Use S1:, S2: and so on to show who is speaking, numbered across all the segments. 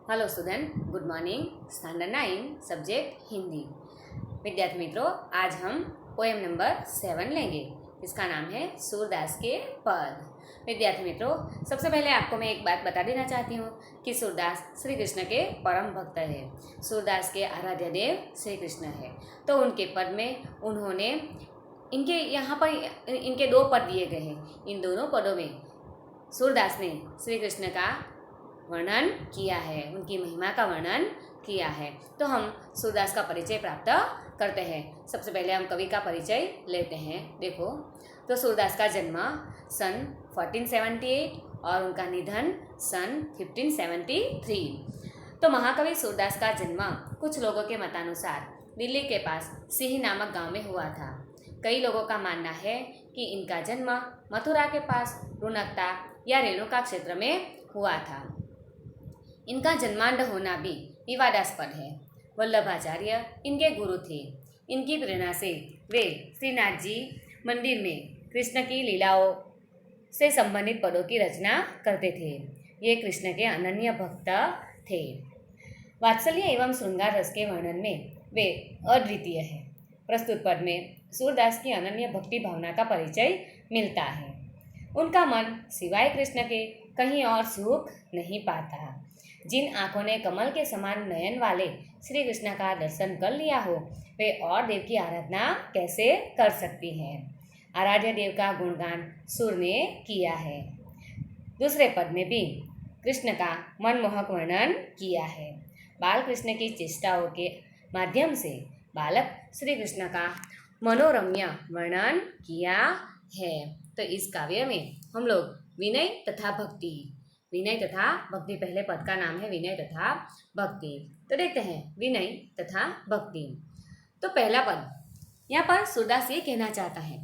S1: Hello student, good morning. Standard 9 subject Hindi. विद्यार्थी मित्रों, आज हम पोएम नंबर 7 लेंगे। इसका नाम है सूरदास के पद। विद्यार्थी मित्रों, सबसे पहले आपको मैं एक बात बता देना चाहती हूँ कि सूरदास श्री कृष्ण के परम भक्त है। सूरदास के आराध्य देव श्री कृष्ण है। तो उनके पद में उन्होंने इनके यहाँ पर इनके 2 पद दिए गए हैं। इन दोनों पदों में सूरदास ने श्री कृष्ण का वर्णन किया है, उनकी महिमा का वर्णन किया है। तो हम सूरदास का परिचय प्राप्त करते हैं। सबसे पहले हम कवि का परिचय लेते हैं। देखो, तो सूरदास का जन्म सन 1478 और उनका निधन सन 1573। तो महाकवि सूरदास का जन्म कुछ लोगों के मतानुसार दिल्ली के पास सिंह नामक गांव में हुआ था। कई लोगों का मानना है कि इनका जन्म मथुरा के पास रुनकता या रेणुका क्षेत्र में हुआ था। इनका जन्मांड होना भी विवादास्पद है। वल्लभाचार्य इनके गुरु थे। इनकी प्रेरणा से वे श्रीनाथ जी मंदिर में कृष्ण की लीलाओं से संबंधित पदों की रचना करते थे। ये कृष्ण के अनन्य भक्त थे। वात्सल्य एवं श्रृंगार रस के वर्णन में वे अद्वितीय है। प्रस्तुत पद में सूरदास की अनन्य भक्ति भावना का परिचय मिलता है। उनका मन सिवाय कृष्ण के कहीं और सुख नहीं पाता। जिन आंखों ने कमल के समान नयन वाले श्री कृष्ण का दर्शन कर लिया हो, वे और देव की आराधना कैसे कर सकती हैं। आराध्य देव का गुणगान सुर ने किया है। दूसरे पद में भी कृष्ण का मनमोहक वर्णन किया है। बाल कृष्ण की चेष्टाओं के माध्यम से बालक श्री कृष्ण का मनोरम्य वर्णन किया है। तो इस काव्य में हम लोग विनय तथा भक्ति, विनय तथा भक्ति, पहले पद का नाम है विनय तथा भक्ति। तो देखते हैं विनय तथा भक्ति। तो पहला पद, यहाँ पर सूरदास ये कहना चाहता है,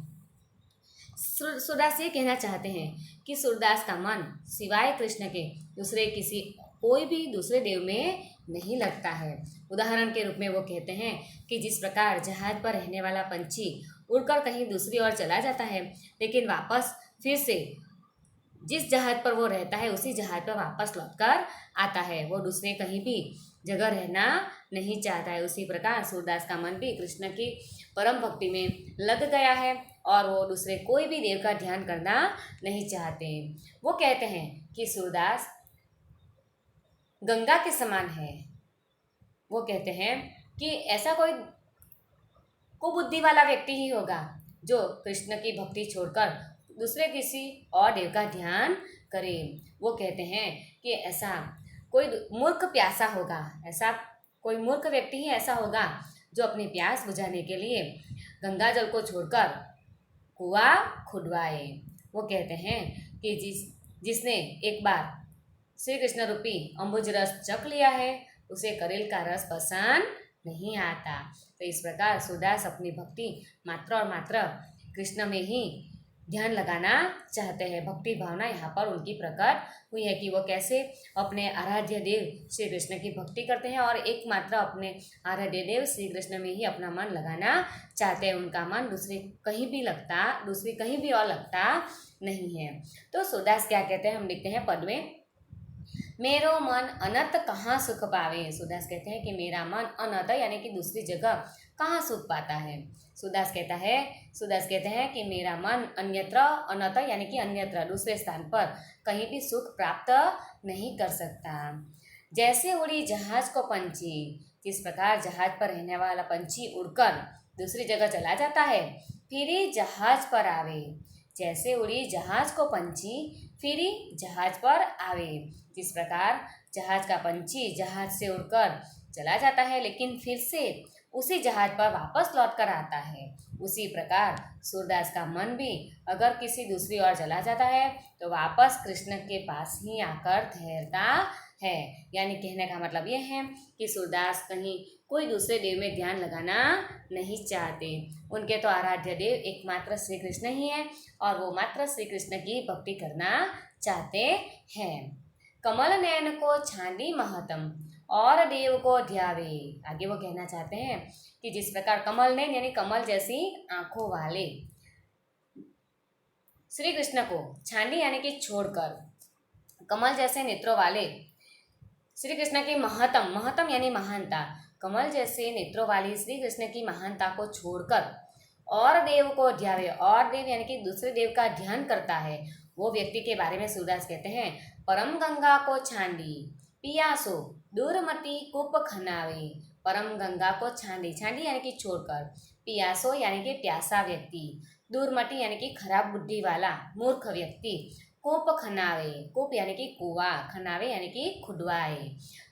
S1: सूरदास ये कहना चाहते हैं कि सूरदास का मन सिवाय कृष्ण के दूसरे किसी कोई भी दूसरे देव में नहीं लगता है। उदाहरण के रूप में वो कहते हैं कि जिस प्रकार जहाज पर रहने वाला पंछी उड़कर कहीं दूसरी ओर चला जाता है, लेकिन वापस फिर से जिस जहाज पर वो रहता है उसी जहाज पर वापस लौटकर आता है, वो दूसरे कहीं भी जगह रहना नहीं चाहता है। उसी प्रकार सूरदास का मन भी कृष्ण की परम भक्ति में लग गया है और वो दूसरे कोई भी देव का ध्यान करना नहीं चाहते। वो कहते हैं कि सूरदास गंगा के समान है। वो कहते हैं कि ऐसा कोई कुबुद्धि वाला व्यक्ति ही होगा जो कृष्ण की भक्ति छोड़कर दूसरे किसी और देव का ध्यान करे। वो कहते हैं कि ऐसा कोई मूर्ख प्यासा होगा, ऐसा कोई मूर्ख व्यक्ति ही ऐसा होगा जो अपनी प्यास बुझाने के लिए गंगा जल को छोड़कर कुआं खुदवाए। वो कहते हैं कि जिसने एक बार श्री कृष्ण रूपी अम्बुज रस चख लिया है, उसे करेल का रस पसंद नहीं आता। तो इस प्रकार सूरदास अपनी भक्ति मात्र और मात्र कृष्ण में ही ध्यान लगाना चाहते हैं। भक्ति भावना यहाँ पर उनकी प्रकट हुई है कि वो कैसे अपने आराध्य देव श्री कृष्ण की भक्ति करते हैं और एकमात्र अपने आराध्य देव श्री कृष्ण में ही अपना मन लगाना चाहते हैं। उनका मन दूसरी कहीं भी और लगता नहीं है। तो सूरदास क्या कहते हैं, हम लिखते हैं पद में, मेरो मन अनंत कहाँ सुख पावे। सूरदास कहते हैं कि मेरा मन अनंत यानी कि दूसरी जगह कहाँ सुख पाता है। सूरदास कहते हैं कि मेरा मन अन्यत्र, अनंत यानी कि अन्यत्र दूसरे स्थान पर कहीं भी सुख प्राप्त नहीं कर सकता। जैसे उड़ी जहाज को पंछी, जिस प्रकार जहाज पर रहने वाला पंछी उड़कर दूसरी जगह चला जाता है, फिर ही जहाज पर आवे। जैसे उड़ी जहाज को पंछी फिर ही जहाज पर आवे। जिस प्रकार जहाज का पंछी जहाज से उड़कर चला जाता है लेकिन फिर से उसी जहाज पर वापस लौट कर आता है, उसी प्रकार सूरदास का मन भी अगर किसी दूसरी ओर चला जाता है तो वापस कृष्ण के पास ही आकर ठहरता है। यानी कहने का मतलब ये है कि सूरदास कहीं कोई दूसरे देव में ध्यान लगाना नहीं चाहते। उनके तो आराध्य देव एकमात्र श्री कृष्ण ही है और वो मात्र श्री कृष्ण की भक्ति करना चाहते हैं। कमल नयन को छांदी महतम और देव को ध्यावे। आगे वो कहना चाहते हैं कि जिस प्रकार कमल नयन यानी कमल जैसी आंखों वाले श्री कृष्ण को छांदी यानी कि छोड़कर कमल जैसे नेत्रों वाले श्री कृष्ण की महत्तम, महत्तम यानी महानता, कमल जैसे नेत्रों वाली श्री कृष्ण की महानता को छोड़कर और देव को ध्यावे, और देव यानी कि दूसरे देव का ध्यान करता है, वो व्यक्ति के बारे में सूरदास कहते हैं, परम गंगा को छांडी पियासो दूरमती कूप खनावे। परम गंगा को छांडी, छांडी यानी कि छोड़कर, पियासो यानी कि प्यासा व्यक्ति, दूरमती यानी कि खराब बुद्धि वाला मूर्ख व्यक्ति, कूप खनावे, कूप यानी कि कुआं, खनावे यानी कि खुदवाए।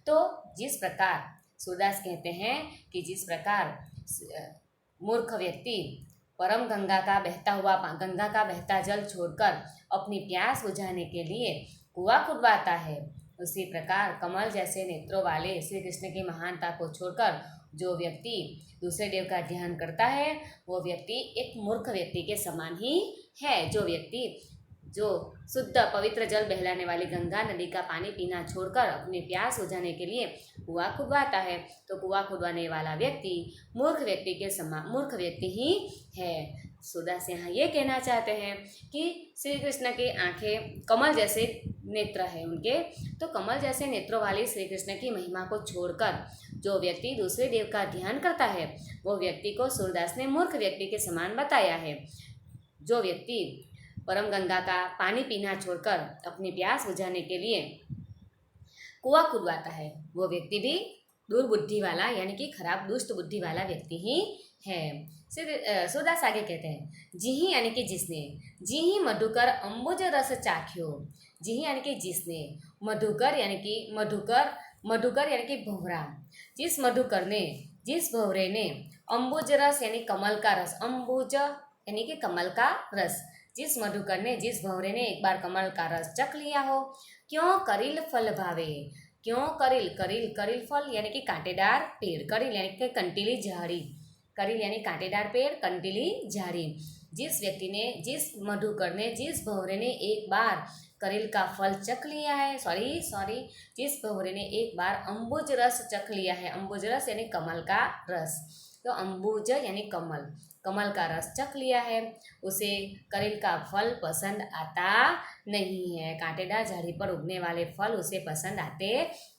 S1: तो जिस प्रकार सूरदास कहते हैं कि जिस प्रकार मूर्ख व्यक्ति परम गंगा का बहता जल छोड़कर अपनी प्यास बुझाने के लिए कुआं खुदवाता है, उसी प्रकार कमल जैसे नेत्रों वाले श्री कृष्ण की महानता को छोड़कर जो व्यक्ति दूसरे देव का ध्यान करता है, वो व्यक्ति एक मूर्ख व्यक्ति के समान ही है। जो व्यक्ति जो शुद्ध पवित्र जल बहलाने वाली गंगा नदी का पानी पीना छोड़कर अपनी प्यास बुझाने के लिए कुआं खुदवाता है, तो कुआं खुदवाने वाला व्यक्ति मूर्ख व्यक्ति के समान मूर्ख व्यक्ति ही है। सूरदास यहाँ ये कहना चाहते हैं कि श्री कृष्ण की आंखें कमल जैसे नेत्र है उनके, तो कमल जैसे नेत्रों वाली श्री कृष्ण की महिमा को छोड़कर जो व्यक्ति दूसरे देव का ध्यान करता है, वो व्यक्ति को सूरदास ने मूर्ख व्यक्ति के समान बताया है। जो व्यक्ति परम गंगा का पानी पीना छोड़कर अपनी प्यास बुझाने के लिए कुआं खुदवाता है, वो व्यक्ति भी दुर्बुद्धि वाला यानी कि खराब दुष्ट बुद्धि वाला व्यक्ति ही है। सूरदास आगे कहते हैं, जिही यानी कि जिसने, जिही मधुकर अम्बुज रस चाख्यो, जिही यानी कि जिसने, मधुकर यानी कि मधुकर यानी कि भंवरा, जिस मधुकर ने, जिस भंवरे ने, अम्बुज रस यानी कमल का रस, अम्बुज यानी कि कमल का रस, जिस मधुकर ने, जिस भंवरे ने एक बार कमल का रस चख लिया हो, क्यों करील फल भावे, क्यों करील, करील करील फल यानी कि कांटेदार पेड़, करील यानी कि कंटीली झाड़ी, करील यानी कांटेदार पेड़, कंटीली झाड़ी। जिस व्यक्ति ने, जिस मधुकर ने, जिस भंवरे ने एक बार करील का फल चख लिया है, सॉरी जिस भंवरे ने एक बार अम्बुज रस चख लिया है, अम्बुज रस यानी कमल का रस, तो अम्बुज यानी कमल, कमल का रस चख लिया है, उसे करील का फल पसंद आता नहीं है, कांटेदार झाड़ी पर उगने वाले फल उसे पसंद आते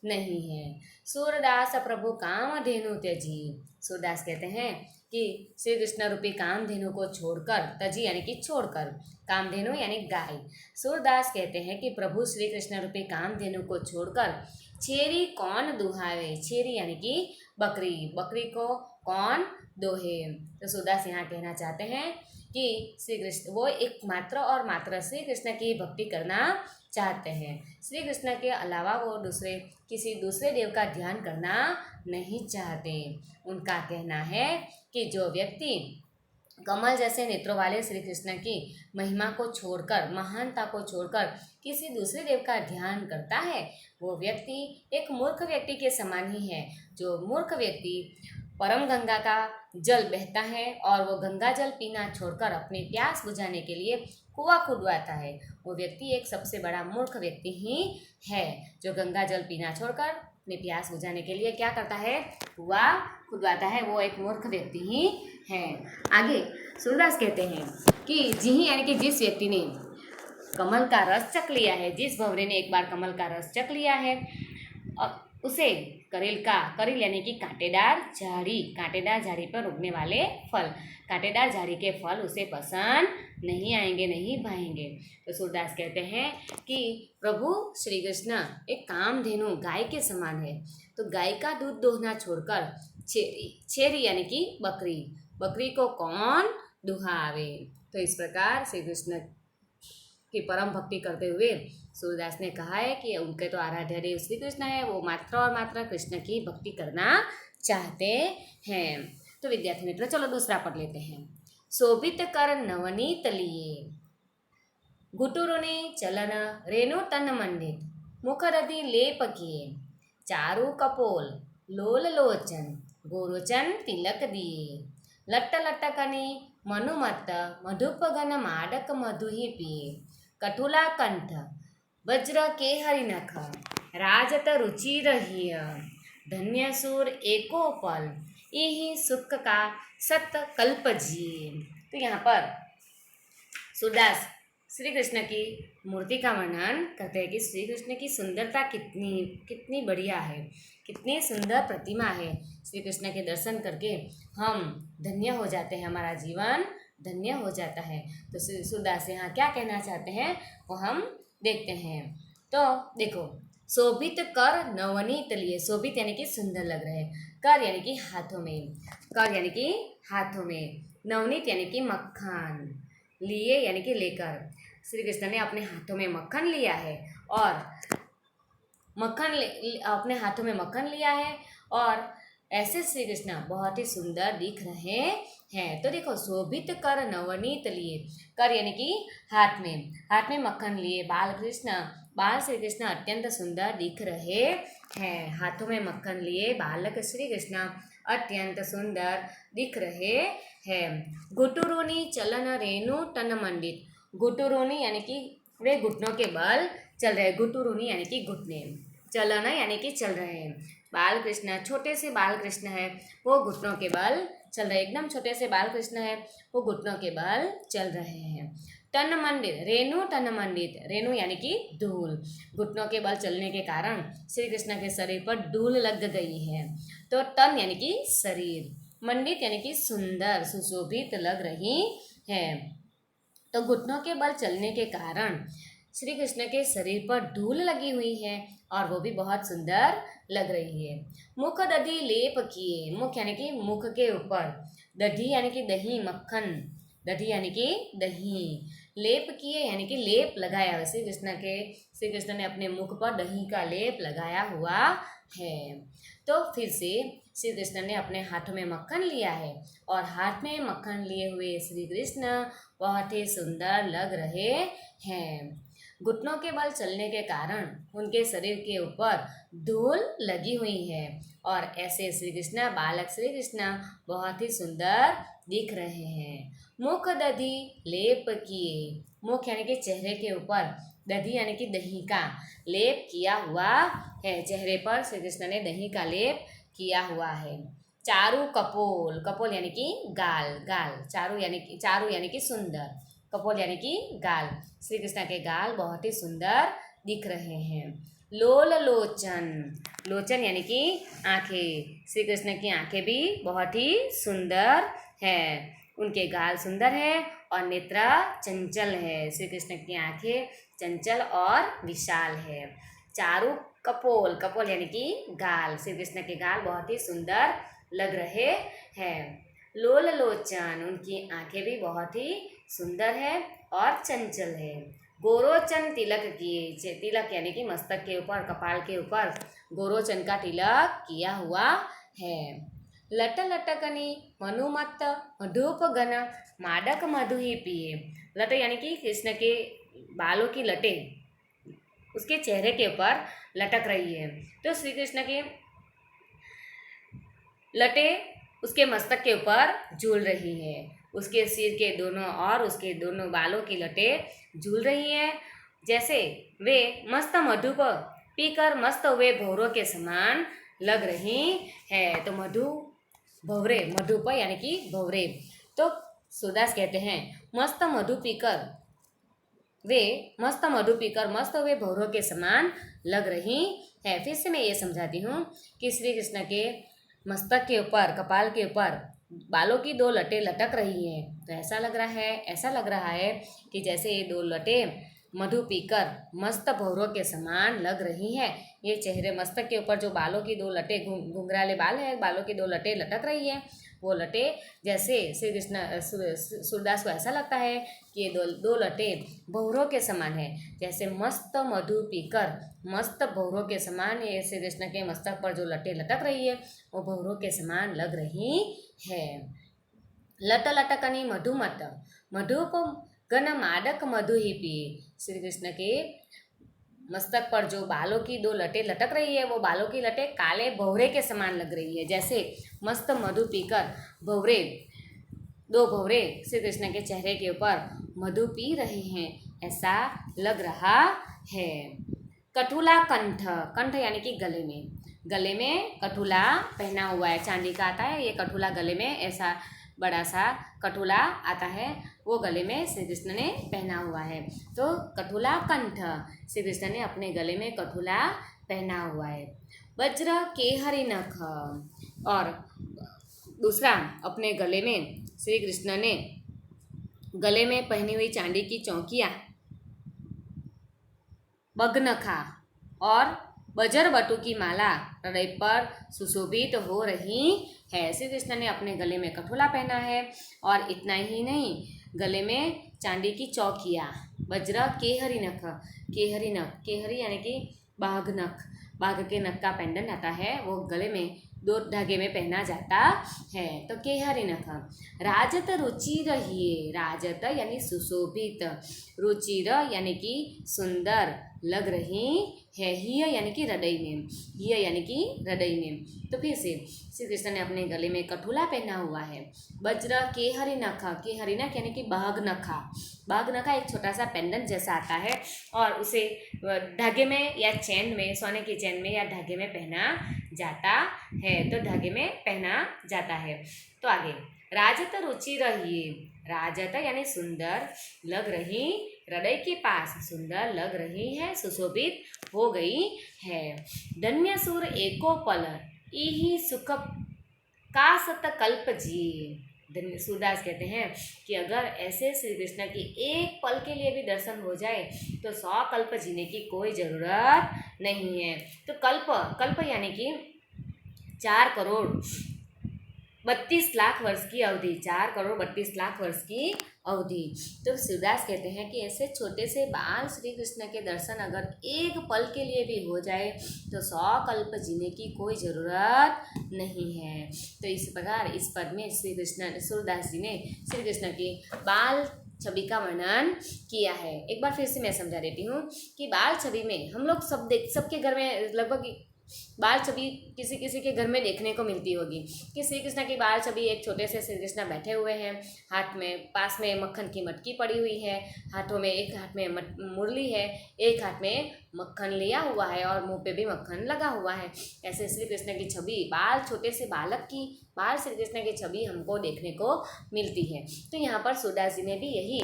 S1: नहीं हैं। सूरदास प्रभु कामधेनु त्यजी, सूरदास कहते हैं कि श्री कृष्ण रूपी कामधेनु को छोड़कर, तजी यानी कि छोड़कर, कामधेनु यानी गाय, सूरदास कहते हैं कि प्रभु श्री कृष्ण रूपी कामधेनु को छोड़कर छेरी कौन दुहावे, छेरी यानी कि बकरी, बकरी को कौन दोहे। तो सूरदास यहाँ कहना चाहते हैं कि श्री कृष्ण वो एकमात्र और मात्र श्री कृष्ण की भक्ति करना चाहते हैं, श्री कृष्ण के अलावा वो किसी दूसरे देव का ध्यान करना नहीं चाहते। उनका कहना है कि जो व्यक्ति कमल जैसे नेत्रों वाले श्री कृष्ण की महिमा को छोड़कर, महानता को छोड़कर किसी दूसरे देव का ध्यान करता है, वो व्यक्ति एक मूर्ख व्यक्ति के समान ही है। जो मूर्ख व्यक्ति परम गंगा का जल बहता है और वो गंगा जल पीना छोड़कर अपनी प्यास बुझाने के लिए कुआं खुदवाता है, वो व्यक्ति एक सबसे बड़ा मूर्ख व्यक्ति ही है। जो गंगा जल पीना छोड़कर अपनी प्यास बुझाने के लिए क्या करता है, कुआं खुदवाता है, वो एक मूर्ख व्यक्ति ही है। आगे सूरदास कहते हैं कि जिही यानी कि जिस व्यक्ति ने कमल का रस चख लिया है, जिस भंवरे ने एक बार कमल का रस चख लिया है, उसे करील यानी कि कांटेदार झाड़ी पर उगने वाले फल, कांटेदार झाड़ी के फल उसे पसंद नहीं आएंगे, नहीं भाएंगे। तो सूरदास कहते हैं कि प्रभु श्री कृष्ण एक कामधेनु गाय के समान है, तो गाय का दूध दोहना छोड़कर छेरी यानी कि बकरी को कौन दुहावे। तो इस प्रकार श्री कृष्ण की परम भक्ति करते हुए सूरदास ने कहा है कि उनके तो आराध्य देव श्री कृष्ण है, वो मात्र और मात्र कृष्ण की भक्ति करना चाहते हैं। तो विद्यार्थी मित्र चलो दूसरा पढ़ लेते हैं। शोभित कर नवनीत लिए, घुटुरुने चलन रेणु तन मंडित, मुखरदि लेप किए, चारु कपोल लोल लोचन, गोरोचन तिलक दिए, लट्ट लट्टकनि मनुमत्त मधुपगन माडक मधुहि पिए, कठुला कंठ वज्र के हरिनख, राजत रुचि रही, धन्य सूर एको पल, यही सुख का सत कल्प जिए। तो यहाँ पर सूरदास श्री कृष्ण की मूर्ति का वर्णन करते हैं कि श्री कृष्ण की सुंदरता कितनी कितनी बढ़िया है, कितनी सुंदर प्रतिमा है। श्री कृष्ण के दर्शन करके हम धन्य हो जाते हैं, हमारा जीवन धन्य हो जाता है। तो सूरदास यहाँ क्या कहना चाहते हैं वो हम देखते हैं। तो देखो, शोभित कर नवनीत लिए, शोभित यानी कि सुंदर लग रहे, कर यानी कि हाथों में, कर यानी कि हाथों में, नवनीत यानी कि मक्खन, लिए यानी कि लेकर। श्री कृष्ण ने अपने हाथों में मक्खन लिया है और अपने हाथों में मक्खन लिया है और ऐसे श्री कृष्ण बहुत ही सुंदर दिख रहे हैं। तो देखो, शोभित कर नवनीत लिए, कर यानी कि हाथ में मक्खन लिए बाल श्री कृष्ण अत्यंत सुंदर दिख रहे हैं। हाथों में मक्खन लिए बालक श्री कृष्ण अत्यंत सुंदर दिख रहे हैं। घुटुरुनी चलन रेणु तन मंडित, घुटुरुनी यानी कि वे घुटनों के बल चल रहे, घुटुरुनी यानी कि घुटने, चलन यानी कि चल रहे हैं। बाल कृष्ण, छोटे से बाल कृष्ण है, वो घुटनों के बल चल रहे, एकदम छोटे से बाल कृष्ण है, वो घुटनों के बल चल रहे हैं। तन मंडित, रेणु तन मंडित, रेणु यानी कि धूल, घुटनों के बल चलने के कारण श्री कृष्ण के शरीर पर धूल लग गई है। तो तन यानी कि शरीर, मंडित यानी कि सुंदर सुशोभित लग रही है। तो घुटनों के बल चलने के कारण श्री कृष्ण के शरीर पर धूल लगी हुई है और वो भी बहुत सुंदर लग रही है। मुख दधी लेप किए, मुख यानी कि मुख के ऊपर, दधी यानी कि दही, मक्खन, दधी यानी कि दही, लेप किए यानी कि लेप लगाया। श्री कृष्ण ने अपने मुख पर दही का लेप लगाया हुआ है। तो फिर से श्री कृष्ण ने अपने हाथों में मक्खन लिया है और हाथ में मक्खन लिए हुए श्री कृष्ण बहुत ही सुंदर लग रहे हैं। घुटनों के बल चलने के कारण उनके शरीर के ऊपर धूल लगी हुई है और ऐसे श्री कृष्ण, बालक श्री कृष्ण बहुत ही सुंदर दिख रहे हैं। मुख दधी लेप किए, मुख यानी कि चेहरे के ऊपर, दधी यानी कि दही का लेप किया हुआ है, चेहरे पर श्री कृष्ण ने दही का लेप किया हुआ है। चारु कपोल, कपोल यानी कि गाल, चारु यानी कि सुंदर, कपोल यानी कि गाल, श्री कृष्ण के गाल बहुत ही सुंदर दिख रहे हैं। लोल लोचन, लोचन यानी कि आंखें, श्री कृष्ण की आंखें भी बहुत ही सुंदर है, उनके गाल सुंदर है और नेत्र चंचल है, श्री कृष्ण की आंखें चंचल और विशाल है। चारु कपोल, कपोल यानी कि गाल, श्री कृष्ण के गाल बहुत ही सुंदर लग रहे हैं। लोल लोचन, उनकी आंखें भी बहुत ही सुंदर है और चंचल है। गोरोचन तिलक किए, तिलक यानी कि मस्तक के ऊपर, कपाल के ऊपर गोरोचन का तिलक किया हुआ है। लट लटकनी मनुमत्त मधुप गन मादक मधु ही पिए, लट यानी कि कृष्ण के बालों की लटें उसके चेहरे के ऊपर लटक रही है। तो श्री कृष्ण की लटें उसके मस्तक के ऊपर झूल रही है, उसके सिर के दोनों और उसके दोनों बालों की लटें झूल रही हैं, जैसे वे मस्त मधु पीकर मस्त हुए भौरों के समान लग रही है। तो मधु भौरे, मधुप यानी कि भौरे। तो सूरदास कहते हैं मस्त मधु पीकर मस्त हुए भौरों के समान लग रही है। फिर से मैं ये समझाती हूँ कि श्री कृष्ण के मस्तक के ऊपर, कपाल के ऊपर बालों की दो लटें लटक रही हैं। तो ऐसा लग रहा है कि जैसे ये दो लटें मधु पीकर मस्त भौरों के समान लग रही हैं। ये चेहरे, मस्तक के ऊपर जो बालों की दो लटें, घुंघराले बाल है, बालों की दो लटें लटक रही हैं, वो लटें जैसे श्री कृष्ण, सूरदास को ऐसा लगता है कि ये दो लटें भौरों के समान है, जैसे मस्त मधु पीकर मस्त भौरों के समान ये श्री कृष्ण के मस्तक पर जो लटें लटक रही है वो भौरों के समान लग रही है। लट लटकनी मधुमत मधुप गन मादक मधु ही पिए, श्री कृष्ण के मस्तक पर जो बालों की दो लटें लटक रही है वो बालों की लटें काले भौरे के समान लग रही है, जैसे मस्त मधु पीकर दो भौरे श्री कृष्ण के चेहरे के ऊपर मधु पी रहे हैं, ऐसा लग रहा है। कठुला कंठ, कंठ यानी कि गले में कठुला पहना हुआ है, चांदी का आता है ये कठुला गले में, ऐसा बड़ा सा कठोला आता है, वो गले में श्री कृष्ण ने पहना हुआ है। तो कठोला कंठ, श्री कृष्ण ने अपने गले में कठोला पहना हुआ है। वज्र केहरी नख, और दूसरा अपने गले में श्री कृष्ण ने गले में पहनी हुई चांदी की चौकियाँ बगनखा और बजर बटू की माला हृदय पर सुशोभित हो रही है। श्री कृष्ण ने अपने गले में कठोला पहना है और इतना ही नहीं, गले में चांदी की चौकियाँ, वज्र केहरी नख, केहरी नख, केहरी यानी कि बाघ नख, बाघ के नख का पेंडेंट आता है, वो गले में 2 धागे में पहना जाता है। तो केहरी नख। राजत रुचिर हिये, राजत यानी सुशोभित, रुचिर यानी कि सुंदर लग रही है, हिय यानी कि हृदय में, हिय यानी कि हृदय में। तो फिर से श्री कृष्ण ने अपने गले में कठोला पहना हुआ है। वज्र केहरी नख, केहरी नख यानी कि बाघ नखा, बाघ नखा एक छोटा सा पेंडेंट जैसा आता है और उसे धागे में या चैन में, सोने की चैन में या धागे में पहना जाता है, तो धागे में पहना जाता है। तो आगे राजत रुचि रही, राजत यानी सुंदर लग रही, हृदय के पास सुंदर लग रही है, सुशोभित हो गई है। धन्य सुर एको पल इही सुख का सत कल्प जिए। सूरदास कहते हैं कि अगर ऐसे श्री कृष्ण की एक पल के लिए भी दर्शन हो जाए तो 100 कल्प जीने की कोई ज़रूरत नहीं है। तो कल्प यानी कि 4 करोड़ 32 लाख वर्ष की अवधि, 4 करोड़ 32 लाख वर्ष की अवधि। तो सूरदास कहते हैं कि ऐसे छोटे से बाल श्री कृष्ण के दर्शन अगर एक पल के लिए भी हो जाए तो 100 कल्प जीने की कोई ज़रूरत नहीं है। तो इस प्रकार इस पद में श्री कृष्ण सूरदास जी ने श्री कृष्ण की बाल छवि का वर्णन किया है। एक बार फिर से मैं समझा देती हूँ कि बाल छवि में हम लोग सबके घर में लगभग बाल छवि किसी किसी के घर में देखने को मिलती होगी कि श्री कृष्ण की बाल छवि एक छोटे से श्री कृष्ण बैठे हुए हैं, हाथ में पास में मक्खन की मटकी पड़ी हुई है, हाथों में एक हाथ में मुरली है, एक हाथ में मक्खन लिया हुआ है और मुंह पे भी मक्खन लगा हुआ है। ऐसे श्री कृष्ण की छवि बाल छोटे से बालक की बाल श्री कृष्ण की छवि हमको देखने को मिलती है। तो यहाँ पर सूरदास जी ने भी यही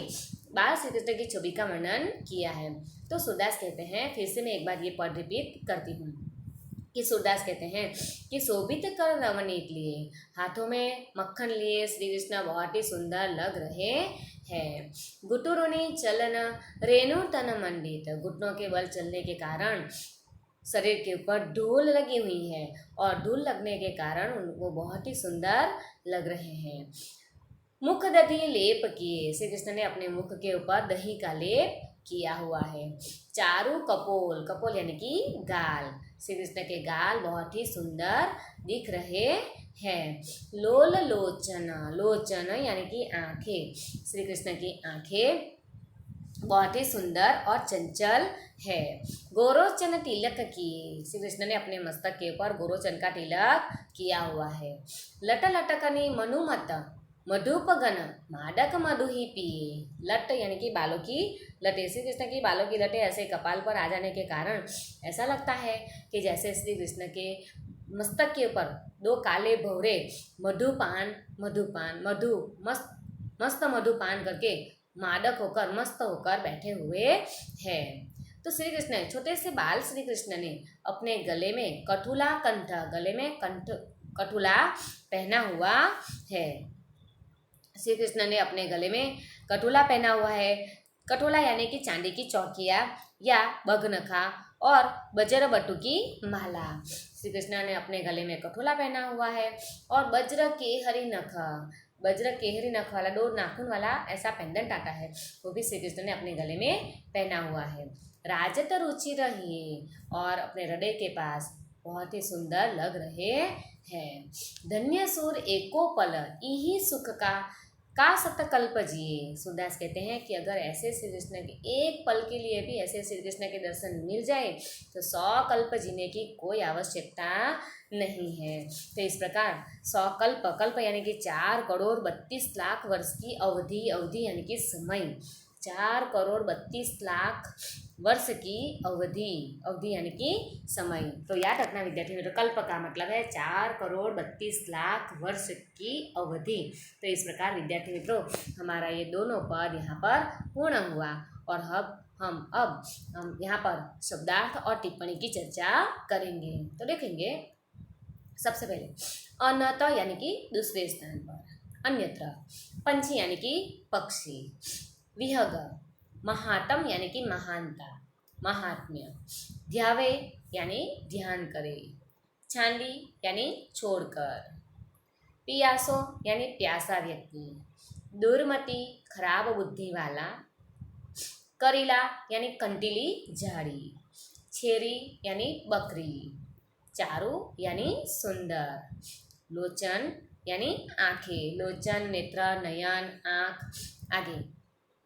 S1: बाल श्री कृष्ण की छवि का वर्णन किया है। तो सूरदास कहते हैं, फिर से मैं एक बार ये पद रिपीट करती हूँ कि सूरदास कहते हैं कि शोभित कर रवनीत लिए, हाथों में मक्खन लिए श्री कृष्ण बहुत ही सुंदर लग रहे हैं। गुटुरुनी चलन रेणु तन मंडित, घुटनों के बल चलने के कारण शरीर के ऊपर धूल लगी हुई है और धूल लगने के कारण वो बहुत ही सुंदर लग रहे हैं। मुख दधी लेप किए, श्री कृष्ण ने अपने मुख के ऊपर दही का लेप किया हुआ है। चारु कपोल, कपोल यानी कि गाल, श्री कृष्ण के गाल बहुत ही सुंदर दिख रहे हैं। लोल लोचन, लोचन यानी कि आंखें, श्री कृष्ण की आंखें बहुत ही सुंदर और चंचल है। गोरोचन तिलक किए, श्री कृष्ण ने अपने मस्तक के ऊपर गोरोचन का तिलक किया हुआ है। लट लटकनी मनुमत मधुपगन मादक मधु ही पिए, लट यानी कि बालों की लटें, श्री कृष्ण की बालों की लटें ऐसे कपाल पर आ जाने के कारण ऐसा लगता है कि जैसे श्री कृष्ण के मस्तक के ऊपर 2 काले भौरे मधुपान मस्त मधुपान करके मादक होकर मस्त होकर बैठे हुए हैं। तो श्री कृष्ण छोटे से बाल श्री कृष्ण ने अपने गले में कठुला कंठ, गले में कठुला पहना हुआ है। श्री कृष्ण ने अपने गले में कठोला पहना हुआ है। कठोला यानी कि चांदी की चौकिया या बगनखा और बजर बटू की माला, श्री कृष्ण ने अपने गले में कठोला पहना हुआ है। और वज्र केहरी नख, वज्र केहरी नख वाला 2 नाखून वाला ऐसा पेंडेंट आता है, वो भी श्री कृष्ण ने अपने गले में पहना हुआ है। राजत रुचि रहिए, और अपने हृदय के पास बहुत ही सुंदर लग रहे हैं। धन्य सूर एको पल इही सुख का सतकल्प जिए, सूरदास कहते हैं कि अगर ऐसे श्री कृष्ण के एक पल के लिए भी ऐसे श्री कृष्ण के दर्शन मिल जाए तो 100 कल्प जीने की कोई आवश्यकता नहीं है। तो इस प्रकार 100 कल्प, कल्प यानी कि 4 करोड़ 32 लाख वर्ष की अवधि, अवधि यानी कि समय, 4,32,00,000 वर्ष की अवधि, अवधि यानी कि समय। तो याद रखना विद्यार्थी मित्रों, कल्प का मतलब है 4,32,00,000 वर्ष की अवधि। तो इस प्रकार विद्यार्थी मित्रों हमारा ये दोनों पद यहाँ पर पूर्ण हुआ। और अब हम यहाँ पर शब्दार्थ और टिप्पणी की चर्चा करेंगे। तो देखेंगे सबसे पहले अनत यानी कि दूसरे स्थान पर, अन्यत्र, पंछी यानी कि पक्षी, विहग, महात्म यानी कि महानता, महात्म्य, ध्यावे यानी ध्यान करे, छांडी यानी छोड़कर, पियासो यानी प्यासा व्यक्ति, दुर्मति खराब बुद्धि वाला, करीला यानी कंटीली झाड़ी, छेरी यानी बकरी, चारू यानी सुंदर, लोचन यानी आँखें, लोचन नेत्र नयन आँख। आगे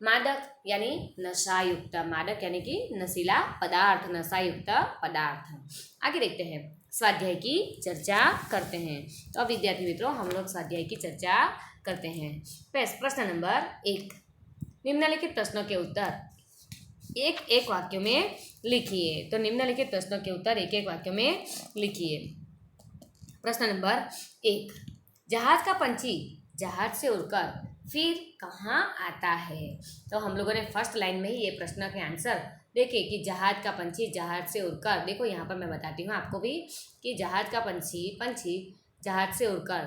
S1: मादक यानी नशायुक्त, मादक यानी कि नशीला पदार्थ, नशायुक्त पदार्थ। आगे देखते हैं, स्वाध्याय की चर्चा करते हैं। तो अब विद्यार्थी मित्रों हम लोग स्वाध्याय की चर्चा करते हैं। प्रश्न नंबर 1, निम्नलिखित प्रश्नों के उत्तर एक एक वाक्य में लिखिए। तो निम्नलिखित प्रश्नों के उत्तर एक एक वाक्य में लिखिए। प्रश्न नंबर 1, जहाज का पंछी जहाज से उड़कर फिर कहाँ आता है? तो हम लोगों ने फर्स्ट लाइन में ही ये प्रश्न के आंसर देखे कि जहाज का पंछी जहाज से उड़कर, देखो यहाँ पर मैं बताती हूँ आपको भी कि जहाज का पंछी जहाज से उड़कर,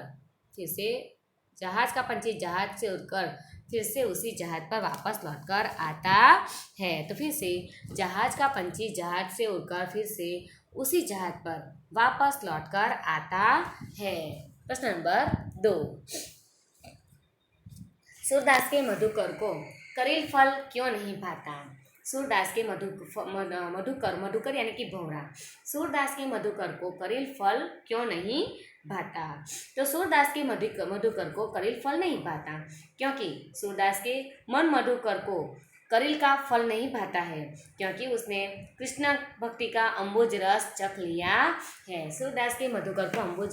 S1: फिर से जहाज का पंछी जहाज से उड़कर फिर से उसी जहाज पर वापस लौटकर आता है। तो फिर से जहाज का पंछी जहाज से उड़कर फिर से उसी जहाज पर वापस लौटकर आता है। प्रश्न नंबर 2, सूरदास के मधुकर को करील फल क्यों नहीं भाता? सूरदास के मधुकर यानी कि भौरा, सूरदास के मधुकर को करील फल क्यों नहीं भाता? तो सूरदास के मधुकर को करील फल नहीं भाता क्योंकि सूरदास के मन मधुकर को करील का फल नहीं भाता है, क्योंकि उसने कृष्ण भक्ति का अम्बुज रस चख लिया है। सूरदास के मधुकर को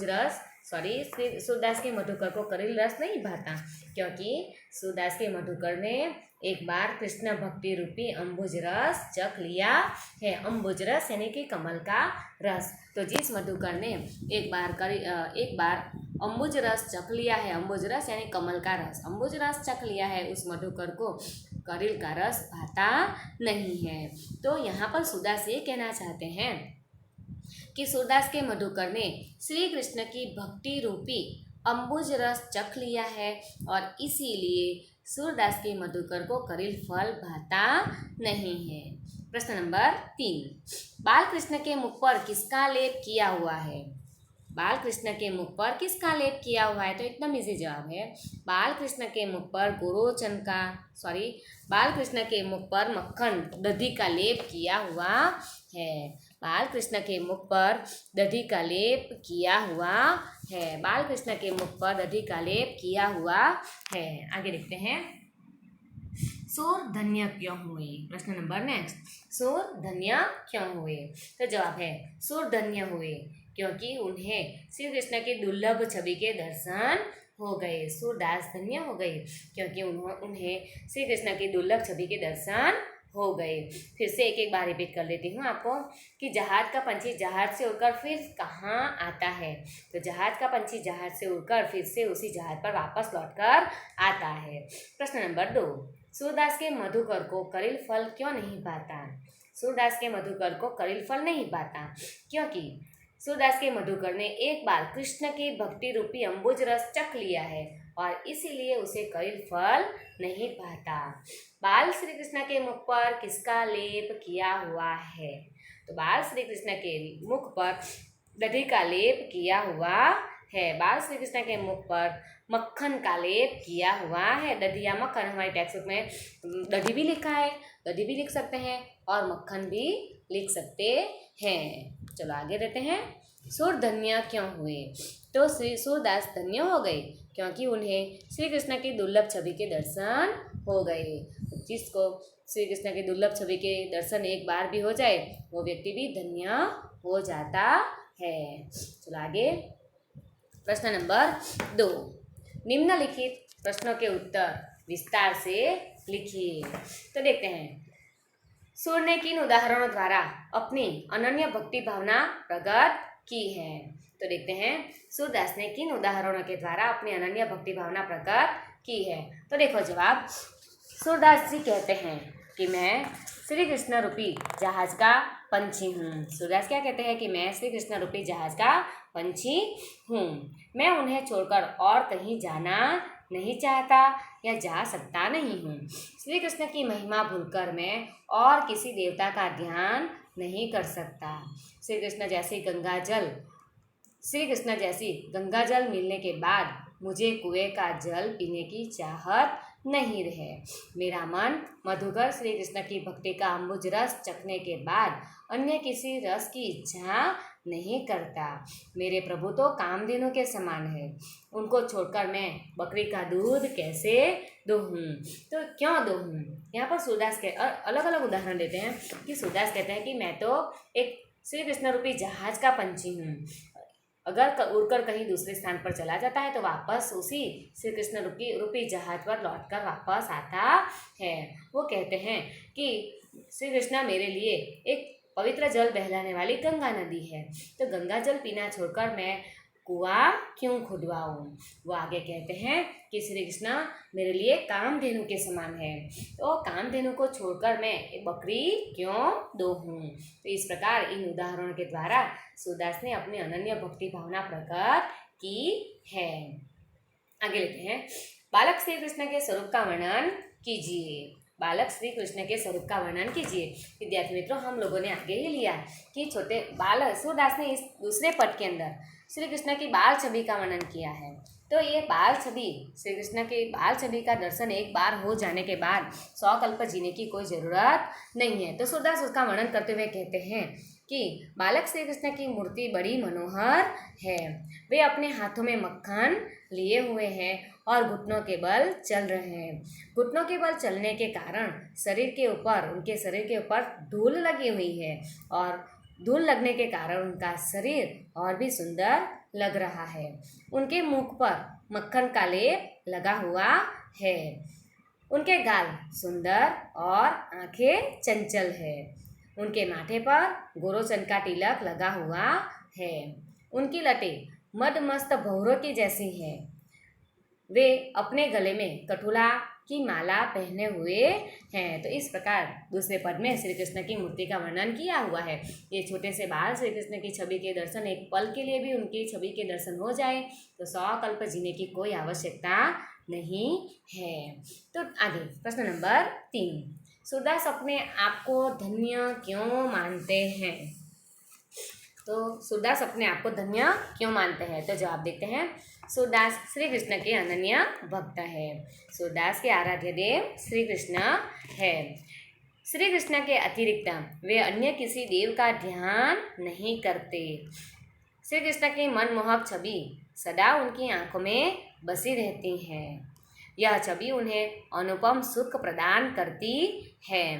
S1: सूरदास के मधुकर को करील रस नहीं भाता क्योंकि सूरदास के मधुकर ने एक बार कृष्ण भक्ति रूपी अम्बुज रस चख लिया है। अम्बुज रस यानी कि कमल का रस। तो जिस मधुकर ने एक बार अम्बुज रस चख लिया है, अम्बुज रस यानी कमल का रस, अम्बुज रस चख लिया है, उस मधुकर को करील का रस भाता नहीं है। तो यहाँ पर सूरदास ये कहना चाहते हैं कि सूरदास के मधुकर ने श्री कृष्ण की भक्ति रूपी अम्बुज रस चख लिया है और इसीलिए सूरदास के मधुकर को करील फल भाता नहीं है। प्रश्न नंबर 3, बालकृष्ण के मुख पर किसका लेप किया हुआ है? बालकृष्ण के मुख पर किसका लेप किया हुआ है? तो एकदम इजी जवाब है, बालकृष्ण के मुख पर बालकृष्ण के मुख पर मक्खन दधी का लेप किया हुआ है। बालकृष्ण के मुख पर दधी का लेप किया हुआ है। बालकृष्ण के मुख पर दधी का लेप किया हुआ है। आगे देखते हैं, सूर धन्य क्यों हुए? प्रश्न नंबर नेक्स्ट, सूर धन्य क्यों हुए? तो जवाब है, सूर धन्य हुए क्योंकि उन्हें श्री कृष्ण की दुर्लभ छवि के दर्शन हो गए। सूरदास धन्य हो गए क्योंकि उन्हें श्री कृष्ण की दुर्लभ छवि के दर्शन हो गए। फिर से एक एक बार रिपीट कर देती हूँ आपको कि जहाज का पंछी जहाज से उड़कर फिर कहाँ आता है? तो जहाज का पंछी जहाज से उड़कर फिर से उसी जहाज पर वापस लौटकर आता है। प्रश्न नंबर 2, सूरदास के मधुकर को करील फल क्यों नहीं भाता? सूरदास के मधुकर को करील फल नहीं भाता क्योंकि सूरदास के मधुकर ने एक बार कृष्ण की भक्ति रूपी अम्बुज रस चख लिया है और इसीलिए उसे करील फल नहीं भाता। बाल श्री कृष्ण के मुख पर किसका लेप किया हुआ है? तो बाल श्री कृष्ण के मुख पर दधी का लेप किया हुआ है। बाल श्री कृष्ण के मुख पर मक्खन का लेप किया हुआ है। दधी या मक्खन, हमारे टेक्स्ट बुक में दधी भी लिखा है, दधी भी लिख सकते हैं और मक्खन भी लिख सकते हैं। चलो आगे देते हैं, सूर धन्य क्यों हुए? तो सूरदास धन्य हो गए क्योंकि उन्हें श्री कृष्ण की दुर्लभ छवि के दर्शन हो गए। जिसको श्री कृष्ण की दुर्लभ छवि के दर्शन एक बार भी हो जाए वो व्यक्ति भी धन्य हो जाता है। चलो आगे, प्रश्न नंबर 2, निम्नलिखित प्रश्नों के उत्तर विस्तार से लिखिए। तो देखते हैं, सूर ने किन उदाहरणों द्वारा अपनी अनन्य भक्ति भावना प्रकट की है। तो देखते हैं, सूरदास ने किन उदाहरणों के द्वारा अपनी अनन्य भक्ति भावना प्रकट की है। तो देखो जवाब, सूरदास जी कहते हैं कि मैं श्री कृष्ण रूपी जहाज का पंछी हूँ। सूरदास क्या कहते हैं कि मैं श्री कृष्ण रूपी जहाज का पंछी हूँ। मैं उन्हें छोड़कर और कहीं जाना नहीं चाहता या जा सकता नहीं हूँ। श्री कृष्ण की महिमा भूलकर मैं और किसी देवता का ध्यान नहीं कर सकता। श्री कृष्ण जैसी गंगा जल मिलने के बाद मुझे कुएं का जल पीने की चाहत नहीं रहे। मेरा मन मधुकर श्री कृष्ण की भक्ति का अम्बुज रस चखने के बाद अन्य किसी रस की इच्छा नहीं करता। मेरे प्रभु तो कामधेनु के समान है, उनको छोड़कर मैं बकरी का दूध कैसे दूहूँ। तो क्यों दूहूँ। यहाँ पर सूरदास के अलग अलग उदाहरण देते हैं कि सूरदास कहते हैं कि मैं तो एक श्री कृष्ण रूपी जहाज का पंछी हूँ, अगर उड़कर कहीं दूसरे स्थान पर चला जाता है तो वापस उसी श्री कृष्ण रूपी जहाज पर लौटकर वापस आता है। वो कहते हैं कि श्री कृष्ण मेरे लिए एक पवित्र जल बहलाने वाली गंगा नदी है, तो गंगा जल पीना छोड़कर मैं कुआं क्यों खुदवाऊँ। वो आगे कहते हैं कि श्री कृष्ण मेरे लिए कामधेनु के समान है, तो कामधेनु को छोड़कर मैं बकरी क्यों दूहूँ। तो इस प्रकार इन उदाहरणों के द्वारा सूरदास ने अपनी अनन्य भक्ति भावना प्रकट की है। आगे लेते हैं, बालक श्री कृष्ण के स्वरूप का वर्णन कीजिए। बालक श्री कृष्ण के स्वरूप का वर्णन कीजिए। विद्यार्थी मित्रों, हम लोगों ने आगे ही लिया कि छोटे बालक, सूरदास ने इस दूसरे पद के अंदर श्री कृष्ण की बाल छवि का वर्णन किया है। तो ये बाल छवि, श्री कृष्ण के बाल छवि का दर्शन एक बार हो जाने के बाद 100 कल्प जीने की कोई ज़रूरत नहीं है। तो सूरदास उसका वर्णन करते हुए कहते हैं कि बालक श्री कृष्ण की मूर्ति बड़ी मनोहर है। वे अपने हाथों में मक्खन लिए हुए हैं और घुटनों के बल चल रहे हैं। घुटनों के बल चलने के कारण उनके शरीर के ऊपर धूल लगी हुई है और धूल लगने के कारण उनका शरीर और भी सुंदर लग रहा है। उनके मुख पर मक्खन का लेप लगा हुआ है। उनके गाल सुंदर और आंखें चंचल है। उनके माथे पर गोरोचन का तिलक लगा हुआ है। उनकी लटें मदमस्त भौरों की जैसी हैं। वे अपने गले में कठुला की माला पहने हुए हैं। तो इस प्रकार दूसरे पद में श्री कृष्ण की मूर्ति का वर्णन किया हुआ है। ये छोटे से बाल श्री कृष्ण की छवि के दर्शन, एक पल के लिए भी उनकी छवि के दर्शन हो जाए तो 100 कल्प जीने की कोई आवश्यकता नहीं है। तो आगे प्रश्न नंबर 3, सूरदास अपने आप को धन्य क्यों मानते हैं। तो सूरदास अपने आप को धन्य क्यों मानते हैं। तो जवाब देखते हैं, सूरदास श्री कृष्ण के अनन्य भक्त है। सूरदास के आराध्य देव श्री कृष्ण है। श्री कृष्ण के अतिरिक्त वे अन्य किसी देव का ध्यान नहीं करते। श्री कृष्ण की मनमोहक छवि सदा उनकी आंखों में बसी रहती है। यह छवि उन्हें अनुपम सुख प्रदान करती है।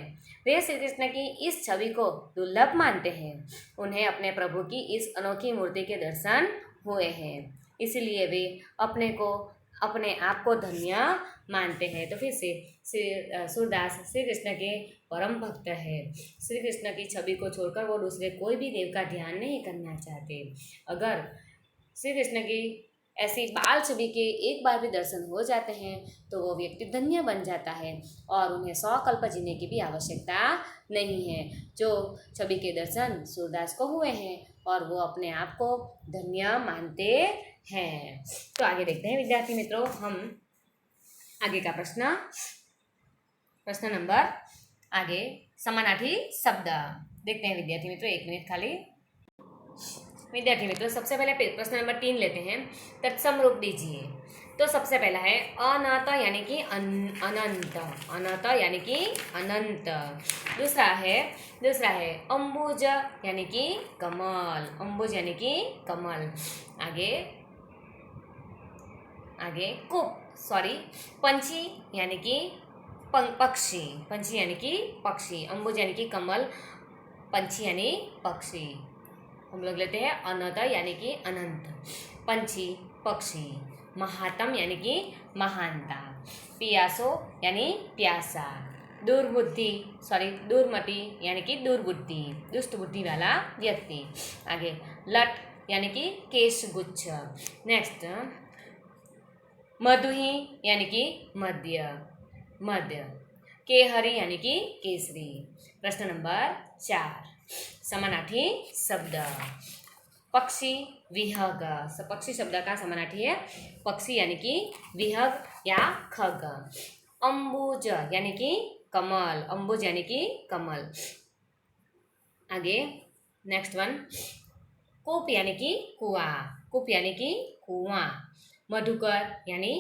S1: वे श्री कृष्ण की इस छवि को दुर्लभ मानते हैं। उन्हें अपने प्रभु की इस अनोखी मूर्ति के दर्शन हुए हैं, इसलिए वे अपने आप को धन्य मानते हैं। तो फिर से सूरदास श्री कृष्ण के परम भक्त है। श्री कृष्ण की छवि को छोड़कर वो दूसरे कोई भी देव का ध्यान नहीं करना चाहते। अगर श्री कृष्ण की ऐसी बाल छवि के एक बार भी दर्शन हो जाते हैं तो वो व्यक्ति धन्य बन जाता है और उन्हें 100 कल्प जीने की भी आवश्यकता नहीं है। जो छवि के दर्शन सूरदास को हुए हैं और वो अपने आप को धन्य मानते हैं। तो आगे देखते हैं विद्यार्थी मित्रों, हम आगे का प्रश्न नंबर आगे समानार्थी शब्द देखते हैं विद्यार्थी मित्रों। 1 मिनट खाली। विद्यार्थी मित्रों, सबसे पहले प्रश्न नंबर 3 लेते हैं, तत्सम रूप दीजिए। तो सबसे पहला है अनंत यानी कि अनंत, अनंत यानी कि अनंत। दूसरा है अम्बुज यानी कि कमल, अम्बुज यानी कि कमल। आगे पंछी यानी कि पक्षी, पंछी यानी कि पक्षी, अम्बुज यानी कि कमल, पंछी यानी पक्षी। हम लोग लेते हैं अनंत यानी कि अनंत, पंछी, पक्षी। महात्म यानी कि महानता, पियासो यानी प्यासा, दूरमति यानी कि दुर्बुद्धि, दुष्ट बुद्धि वाला व्यक्ति। आगे लट यानी कि केशगुच्छ। नेक्स्ट मधुही यानी कि मध्य, केहरी यानी कि केसरी। प्रश्न नंबर 4, समानार्थी शब्द। पक्षी विहग, पक्षी शब्द का समानार्थी है पक्षी यानी कि विहग या खग। अंबुज यानी कि कमल, अंबुज यानी कि कमल। आगे नेक्स्ट वन, कूप यानी कि कुआं, कूप यानी कि कुआं। मधुकर यानी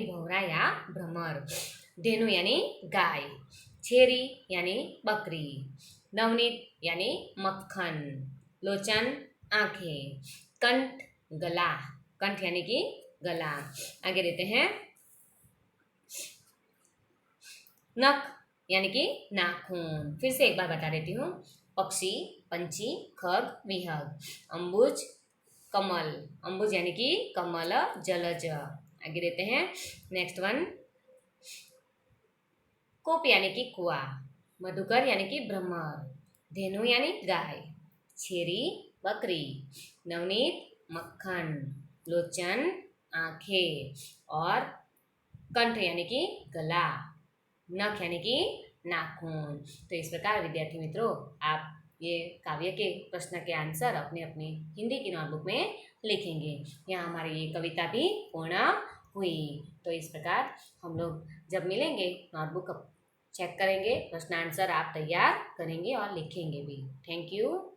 S1: भौरा या भ्रमर। धेनु यानी गाय। छेरी यानी बकरी। नवनीत यानी मक्खन। लोचन आंखें। कंठ गला, कंठ यानी कि गला। आगे देते हैं नख यानी कि नाखून। फिर से एक बार बता देती हूँ, पक्षी, पंछी, खग, विहग। अंबुज कमल, अंबुज यानी कि कमल जलज। आगे देते हैं नेक्स्ट वन, कूप यानी कि कुआं। मधुकर यानी कि भ्रमर। धेनु यानी गाय। छेरी बकरी। नवनीत मक्खन। लोचन आंखें। और कंठ यानी कि गला। नख यानी कि नाखून। तो इस प्रकार विद्यार्थी मित्रों, आप ये काव्य के प्रश्न के आंसर अपने अपने हिंदी की नोटबुक में लिखेंगे। यहाँ हमारी ये कविता भी पूर्ण हुई। तो इस प्रकार हम लोग जब मिलेंगे नोटबुक चेक करेंगे, प्रश्न आंसर आप तैयार करेंगे और लिखेंगे भी। Thank you.